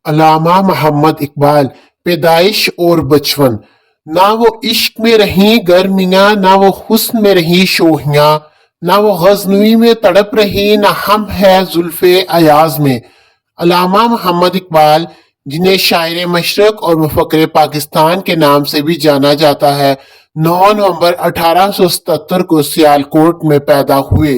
علامہ محمد اقبال۔ پیدائش اور بچپن۔ نہ وہ عشق میں رہیں گرمیاں، نہ وہ حسن میں رہیں شوخیاں، نہ وہ غزنوی میں تڑپ رہی، نہ ہم ہے زلف ایاز میں۔ علامہ محمد اقبال، جنہیں شاعر مشرق اور مفکر پاکستان کے نام سے بھی جانا جاتا ہے، 9 نومبر 1877 کو سیالکوٹ میں پیدا ہوئے۔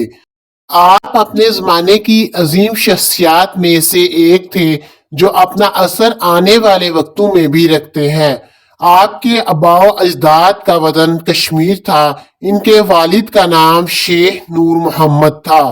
آپ اپنے زمانے کی عظیم شخصیات میں سے ایک تھے جو اپنا اثر آنے والے وقتوں میں بھی رکھتے ہیں۔ آپ کے آباء و اجداد کا وطن کشمیر تھا۔ ان کے والد کا نام شیخ نور محمد تھا،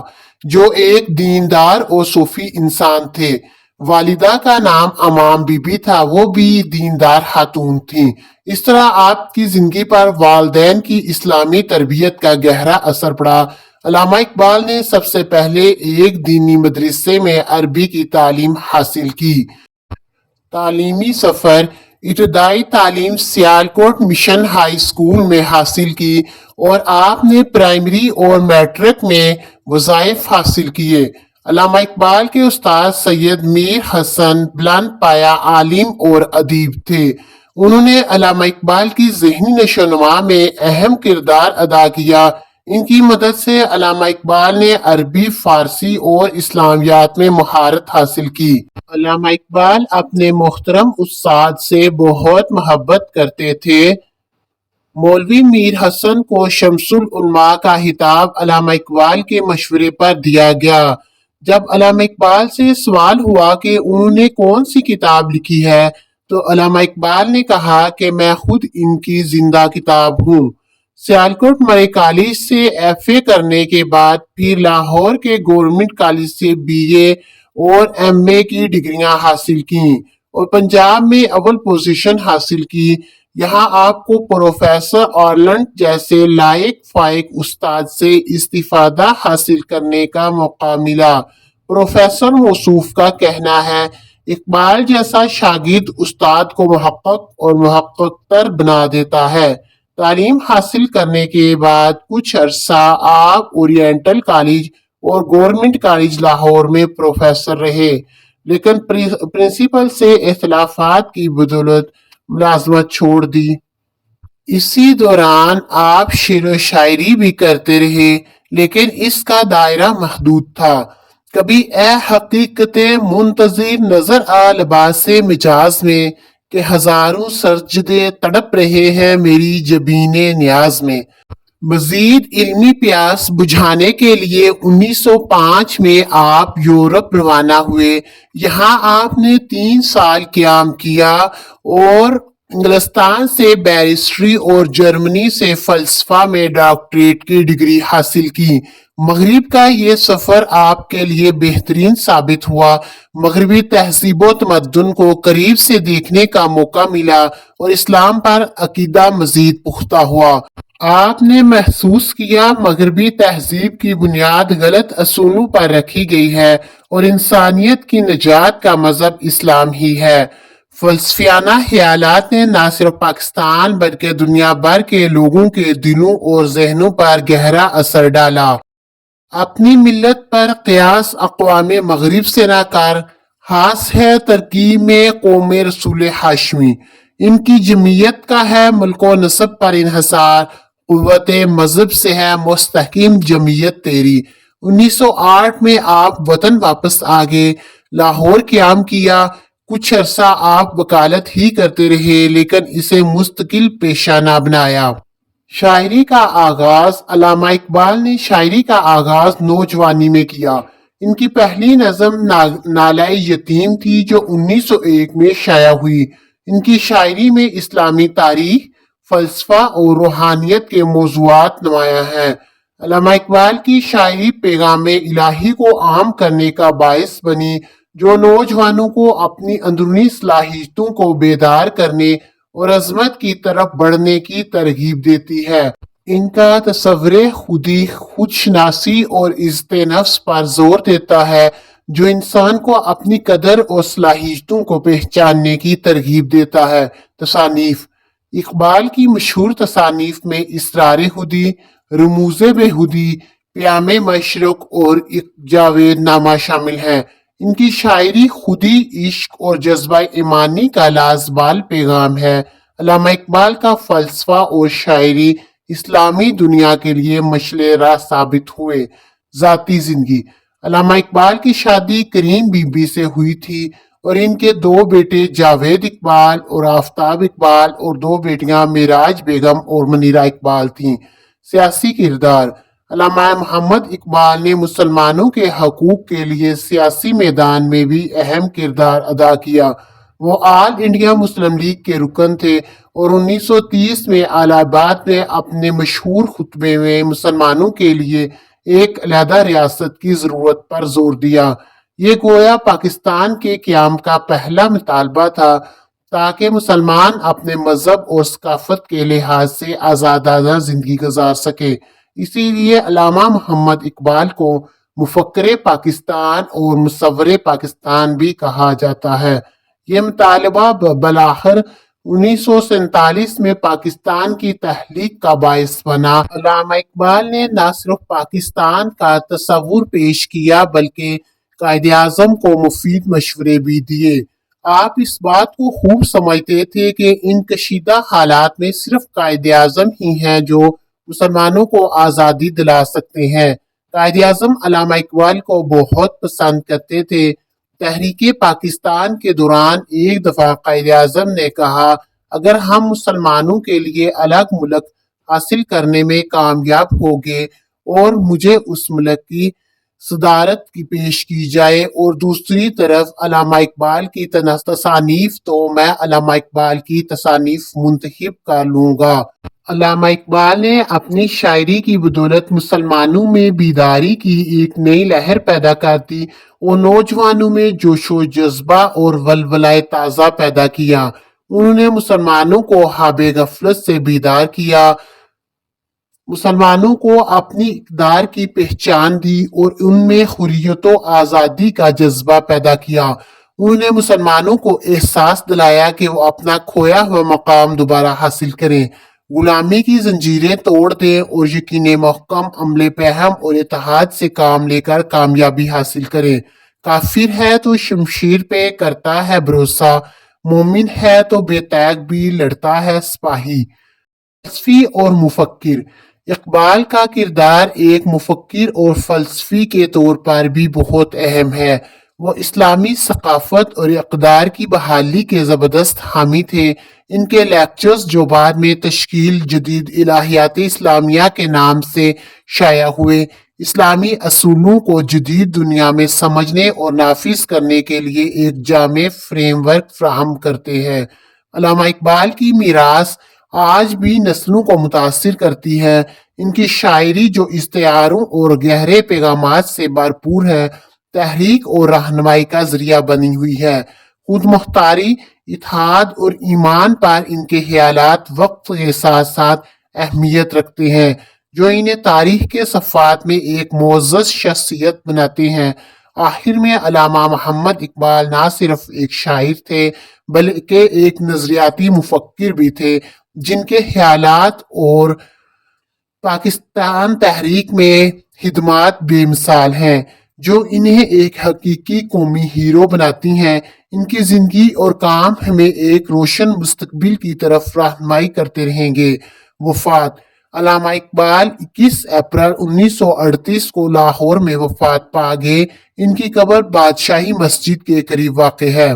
جو ایک دیندار اور صوفی انسان تھے۔ والدہ کا نام امام بی بی تھا، وہ بھی دیندار خاتون تھیں۔ اس طرح آپ کی زندگی پر والدین کی اسلامی تربیت کا گہرا اثر پڑا۔ علامہ اقبال نے سب سے پہلے ایک دینی مدرسے میں عربی کی تعلیم حاصل کی۔ تعلیمی سفر: ابتدائی تعلیم سیالکوٹ مشن ہائی اسکول میں حاصل کی اور آپ نے پرائمری اور میٹرک میں وظائف حاصل کیے۔ علامہ اقبال کے استاد سید میر حسن بلند پایہ عالم اور ادیب تھے۔ انہوں نے علامہ اقبال کی ذہنی نشو و نما میں اہم کردار ادا کیا۔ ان کی مدد سے علامہ اقبال نے عربی، فارسی اور اسلامیات میں مہارت حاصل کی۔ علامہ اقبال اپنے محترم استاد سے بہت محبت کرتے تھے۔ مولوی میر حسن کو شمس العلماء کا خطاب علامہ اقبال کے مشورے پر دیا گیا۔ جب علامہ اقبال سے سوال ہوا کہ انہوں نے کون سی کتاب لکھی ہے، تو علامہ اقبال نے کہا کہ میں خود ان کی زندہ کتاب ہوں۔ سیالکوٹ مرے کالج سے ایف اے کرنے کے بعد پھر لاہور کے گورنمنٹ کالج سے بی اے اور ایم اے کی ڈگریاں حاصل کیں اور پنجاب میں اول پوزیشن حاصل کی۔ یہاں آپ کو پروفیسر آرلنڈ جیسے لائق فائق استاد سے استفادہ حاصل کرنے کا موقع ملا۔ پروفیسر موصوف کا کہنا ہے، اقبال جیسا شاگرد استاد کو محقق اور محقق تر بنا دیتا ہے۔ تعلیم حاصل کرنے کے بعد کچھ عرصہ آپ اورینٹل کالج اور گورنمنٹ کالج لاہور میں پروفیسر رہے، لیکن پرنسپل سے اختلافات کی بدولت ملازمت چھوڑ دی۔ اسی دوران آپ شعر و شاعری بھی کرتے رہے، لیکن اس کا دائرہ محدود تھا۔ کبھی اے حقیقت منتظر نظر آ لباس مجاز میں، کہ ہزاروں سجدے تڑپ رہے ہیں میری جبین نیاز میں۔ مزید علمی پیاس بجھانے کے لیے 1905 میں آپ یورپ روانہ ہوئے۔ یہاں آپ نے 3 سال قیام کیا اور انگلستان سے بیرسٹری اور جرمنی سے فلسفہ میں ڈاکٹریٹ کی ڈگری حاصل کی۔ مغرب کا یہ سفر آپ کے لیے بہترین ثابت ہوا۔ مغربی تہذیب و تمدن کو قریب سے دیکھنے کا موقع ملا اور اسلام پر عقیدہ مزید پختہ ہوا۔ آپ نے محسوس کیا مغربی تہذیب کی بنیاد غلط اصولوں پر رکھی گئی ہے اور انسانیت کی نجات کا مذہب اسلام ہی ہے۔ فلسفیانہ خیالات نے نہ صرف پاکستان بلکہ دنیا بھر کے لوگوں کے دلوں اور ذہنوں پر گہرا اثر ڈالا۔ اپنی ملت پر قیاس اقوام مغرب سے نہ کر، خاص ہے ترکیب میں قوم رسول ہاشمی۔ ان کی جمعیت کا ہے ملک و نسب پر انحصار، قوت مذہب سے ہے مستحکم جمعیت تیری۔ 1908 میں آپ وطن واپس آگئے، لاہور قیام کیا۔ کچھ عرصہ آپ وکالت ہی کرتے رہے، لیکن اسے مستقل پیشہ نہ بنایا۔ شاعری کا آغاز: علامہ اقبال نے شاعری کا آغاز نوجوانی میں کیا۔ ان کی پہلی نظم نالہ یتیم تھی جو 1901 میں شائع ہوئی۔ ان کی شاعری میں اسلامی تاریخ، فلسفہ اور روحانیت کے موضوعات نمایاں ہیں۔ علامہ اقبال کی شاعری پیغام الہی کو عام کرنے کا باعث بنی، جو نوجوانوں کو اپنی اندرونی صلاحیتوں کو بیدار کرنے اور عظمت کی طرف بڑھنے کی ترغیب دیتی ہے۔ ان کا تصور خودی، خودشناسی اور عزت نفس پر زور دیتا ہے، جو انسان کو اپنی قدر اور صلاحیتوں کو پہچاننے کی ترغیب دیتا ہے۔ تصانیف: اقبال کی مشہور تصانیف میں اسرار خودی، رموز بے خودی، پیام مشرق اور ایک جاوید نامہ شامل ہیں۔ ان کی شاعری خودی عشق اور جذبہ ایمانی کا لازوال پیغام ہے۔ علامہ اقبال کا فلسفہ اور شاعری اسلامی دنیا کے لیے مشعل راہ ثابت ہوئے۔ ذاتی زندگی: علامہ اقبال کی شادی کریم بی بی سے ہوئی تھی اور ان کے دو بیٹے جاوید اقبال اور آفتاب اقبال اور دو بیٹیاں معراج بیگم اور منیرہ اقبال تھیں۔ سیاسی کردار: علامہ محمد اقبال نے مسلمانوں کے حقوق کے لیے سیاسی میدان میں بھی اہم کردار ادا کیا۔ وہ آل انڈیا مسلم لیگ کے رکن تھے اور 1930 میں الہ آباد میں اپنے مشہور خطبے میں مسلمانوں کے لیے ایک علیحدہ ریاست کی ضرورت پر زور دیا۔ یہ گویا پاکستان کے قیام کا پہلا مطالبہ تھا تاکہ مسلمان اپنے مذہب اور ثقافت کے لحاظ سے آزادانہ زندگی گزار سکے۔ اسی لیے علامہ محمد اقبال کو مفکر پاکستان اور مصور پاکستان بھی کہا جاتا ہے۔ یہ مطالبہ بالآخر 1947 میں پاکستان کی تحلیق کا باعث بنا۔ علامہ اقبال نے نہ صرف پاکستان کا تصور پیش کیا بلکہ قائد اعظم کو مفید مشورے بھی دیے۔ آپ اس بات کو خوب سمجھتے تھے کہ ان کشیدہ حالات میں صرف قائد اعظم ہی ہیں جو مسلمانوں کو آزادی دلا سکتے ہیں۔ قائد اعظم علامہ اقبال کو بہت پسند کرتے تھے۔ تحریک پاکستان کے دوران ایک دفعہ قائد اعظم نے کہا، اگر ہم مسلمانوں کے لیے الگ ملک حاصل کرنے میں کامیاب ہوگے اور مجھے اس ملک کی صدارت کی پیش کی جائے اور دوسری طرف علامہ اقبال کی تصانیف تو میں علامہ اقبال کی تصانیف منتخب کر لوں گا۔ علامہ اقبال نے اپنی شاعری کی بدولت مسلمانوں میں بیداری کی ایک نئی لہر پیدا کر دی اور نوجوانوں میں جوش و جذبہ اور ولولہ تازہ پیدا کیا۔ انہوں نے مسلمانوں کو خواب غفلت سے بیدار کیا، مسلمانوں کو اپنی اقدار کی پہچان دی اور ان میں حریت و آزادی کا جذبہ پیدا کیا۔ انہوں نے مسلمانوں کو احساس دلایا کہ وہ اپنا کھویا ہوا مقام دوبارہ حاصل کریں، غلامی کی زنجیریں توڑ دیں اور یقین محکم عمل پہم اور اتحاد سے کام لے کر کامیابی حاصل کریں۔ کافر ہے تو شمشیر پہ کرتا ہے بھروسہ، مومن ہے تو بے تیغ بھی لڑتا ہے سپاہی۔ فلسفی اور مفکر: اقبال کا کردار ایک مفکر اور فلسفی کے طور پر بھی بہت اہم ہے۔ وہ اسلامی ثقافت اور اقدار کی بحالی کے زبردست حامی تھے۔ ان کے لیکچرز جو بعد میں تشکیل جدید الہیات اسلامیہ کے نام سے شائع ہوئے، اسلامی اصولوں کو جدید دنیا میں سمجھنے اور نافذ کرنے کے لیے ایک جامع فریم ورک فراہم کرتے ہیں۔ علامہ اقبال کی میراث آج بھی نسلوں کو متاثر کرتی ہے۔ ان کی شاعری جو اشتہاروں اور گہرے پیغامات سے بھرپور ہے، تحریک اور رہنمائی کا ذریعہ بنی ہوئی ہے۔ خود مختاری، اتحاد اور ایمان پر ان کے خیالات وقت کے ساتھ ساتھ اہمیت رکھتے ہیں، جو انہیں تاریخ کے صفحات میں ایک معزز شخصیت بناتے ہیں۔ آخر میں علامہ محمد اقبال نہ صرف ایک شاعر تھے بلکہ ایک نظریاتی مفکر بھی تھے، جن کے خیالات اور پاکستان تحریک میں خدمات بے مثال ہیں، جو انہیں ایک حقیقی قومی ہیرو بناتی ہیں۔ ان کی زندگی اور کام ہمیں ایک روشن مستقبل کی طرف رہنمائی کرتے رہیں گے۔ وفات: علامہ اقبال 21 اپریل 1938 کو لاہور میں وفات پا گئے۔ ان کی قبر بادشاہی مسجد کے قریب واقع ہے۔